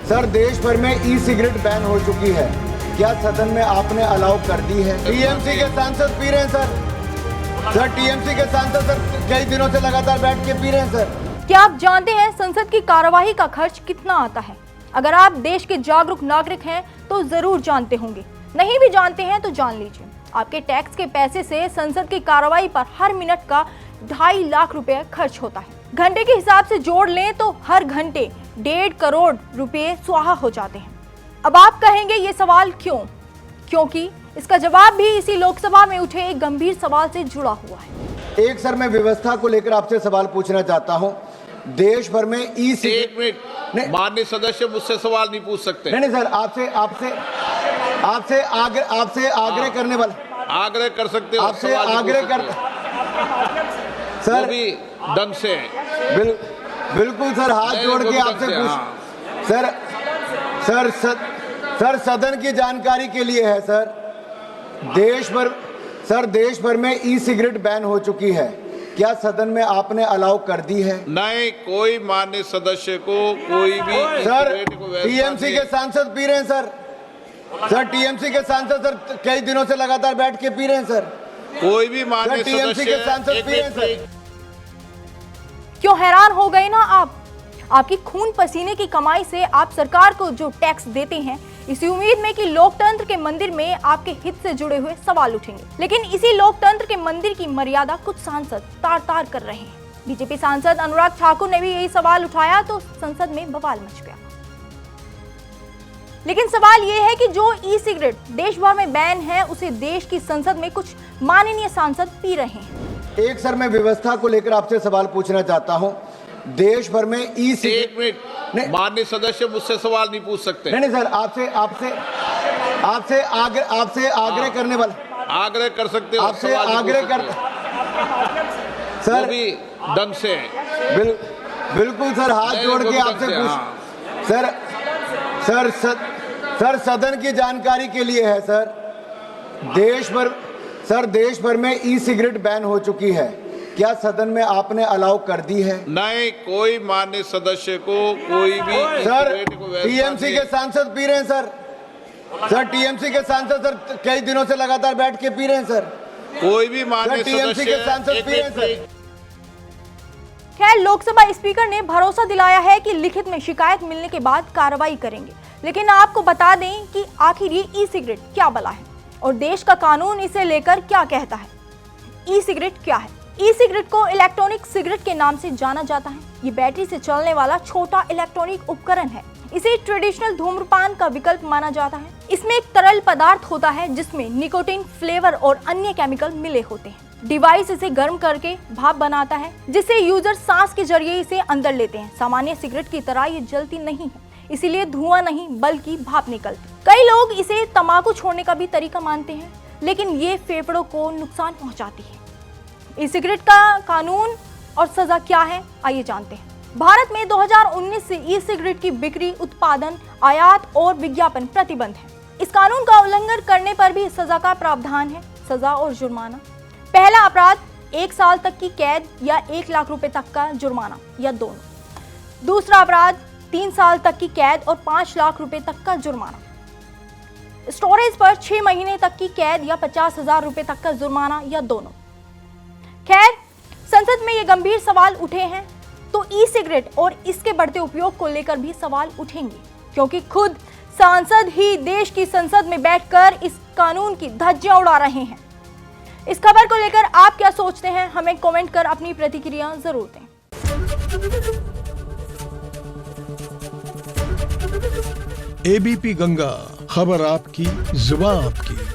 Sir देश भर में ई सिगरेट बैन हो चुकी है, क्या सदन में आपने अलाउ कर दी है? टीएमसी के सांसद पी रहे हैं सर टीएमसी के सांसद सर कई दिनों से लगातार बैठ के पी रहे हैं सर। क्या आप जानते हैं संसद की कार्यवाही का खर्च कितना आता है? अगर आप देश के जागरूक नागरिक हैं तो जरूर जानते होंगे, नहीं भी जानते हैं तो जान लीजिए। आपके टैक्स के पैसे से संसद की कार्यवाही पर हर मिनट का 2.5 लाख रुपए खर्च होता है। घंटे के हिसाब से जोड़ लें तो हर घंटे 1.5 करोड़ रुपए स्वाहा हो जाते हैं। अब आप कहेंगे ये सवाल क्यों? क्योंकि इसका जवाब भी इसी लोकसभा में उठे एक गंभीर सवाल से जुड़ा हुआ है। एक सर मैं व्यवस्था को लेकर आपसे सवाल पूछना चाहता हूँ। देश भर में ई सिगरेट, एक मिनट, माननीय सदस्य मुझसे सवाल नहीं पूछ सकते। नहीं सर, आपसे आग्रह करने वाला, आग्रह कर सकते हो, आपसे आग्रह कर सर, वो भी ढंग से बिल्कुल सर, हाथ जोड़ के आपसे पूछ सर सदन की जानकारी के लिए है सर। देश भर में ई सिगरेट बैन हो चुकी है, क्या सदन में आपने अलाउ कर दी है? नहीं, कोई माननीय सदस्य को कोई भी सर टीएमसी के सांसद पी रहे हैं सर टीएमसी के सांसद सर कई दिनों से लगातार बैठ के पी रहे हैं सर। कोई भी माननीय टीएमसी के सांसद पी रहे हैं सर। क्यों हैरान हो गए ना आप? आपकी खून पसीने की कमाई से आप सरकार को जो टैक्स देते हैं, इसी उम्मीद में कि लोकतंत्र के मंदिर में आपके हित से जुड़े हुए सवाल उठेंगे, लेकिन इसी लोकतंत्र के मंदिर की मर्यादा कुछ सांसद तार-तार कर रहे हैं। बीजेपी सांसद अनुराग ठाकुर ने भी यही सवाल उठाया तो संसद में बवाल मच गया। लेकिन सवाल ये है कि जो ई सिगरेट देश भर में बैन है, उसे देश की संसद में कुछ माननीय सांसद पी रहे हैं। एक सर मैं व्यवस्था को लेकर आपसे सवाल पूछना चाहता हूँ। देश भर में ई सिगरेट, एक मिनट, माननीय सदस्य मुझसे सवाल नहीं पूछ सकते। नहीं सर, आपसे आग्रह करने वाला, आग्रह कर सकते हो, आपसे आग्रह कर सर, वो भी ढंग से बिल्कुल सर, हाथ जोड़ के आपसे पूछ सर सदन की जानकारी के लिए है सर। देश भर में ई सिगरेट बैन हो चुकी है, क्या सदन में आपने अलाउ कर दी है? नहीं, कोई माननीय सदस्य को कोई भी सर टीएमसी के सांसद पी रहे हैं सर टीएमसी के सांसद सर कई दिनों से लगातार बैठ के पी रहे हैं सर। कोई भी माननीय टीएमसी के सांसद पी रहे हैं सर। खैर, लोकसभा स्पीकर ने भरोसा दिलाया है कि लिखित में शिकायत मिलने के बाद कार्रवाई करेंगे, लेकिन आपको बता दें कि आखिर ये ई सिगरेट क्या बला है और देश का कानून इसे लेकर क्या कहता है। ई सिगरेट क्या है? ई सिगरेट को इलेक्ट्रॉनिक सिगरेट के नाम से जाना जाता है। ये बैटरी से चलने वाला छोटा इलेक्ट्रॉनिक उपकरण है। इसे ट्रेडिशनल धूम्रपान का विकल्प माना जाता है। इसमें एक तरल पदार्थ होता है जिसमें निकोटीन, फ्लेवर और अन्य केमिकल मिले होते हैं। डिवाइस इसे गर्म करके भाप बनाता है, जिससे यूजर सांस के जरिए इसे अंदर लेते हैं। सामान्य सिगरेट की तरह ये जलती नहीं है, इसीलिए धुआं नहीं बल्कि भाप निकलती। कई लोग इसे तंबाकू छोड़ने का भी तरीका मानते हैं, लेकिन ये फेफड़ों को नुकसान पहुंचाती है। ई सिगरेट का कानून और सजा क्या है, आइए जानते हैं। भारत में 2019 से ई सिगरेट की बिक्री, उत्पादन, आयात और विज्ञापन प्रतिबंध है। इस कानून का उल्लंघन करने पर भी सजा का प्रावधान है, सजा और जुर्माना। पहला अपराध 1 साल तक की कैद या 1 लाख रुपए तक का जुर्माना या दोनों। दूसरा अपराध 3 साल तक की कैद और 5 लाख रुपए तक का जुर्माना। स्टोरेज पर 6 महीने तक की कैद या 50,000 रुपए तक का जुर्माना या दोनों। खैर, संसद में ये गंभीर सवाल उठे हैं तो ई सिगरेट और इसके बढ़ते उपयोग को लेकर भी सवाल उठेंगे, क्योंकि खुद सांसद ही देश की संसद में बैठकर इस कानून की धज्जियां उड़ा रहे हैं। इस खबर को लेकर आप क्या सोचते हैं, हमें कमेंट कर अपनी प्रतिक्रिया जरूर दें। एबीपी गंगा, खबर आपकी, जुबान आपकी।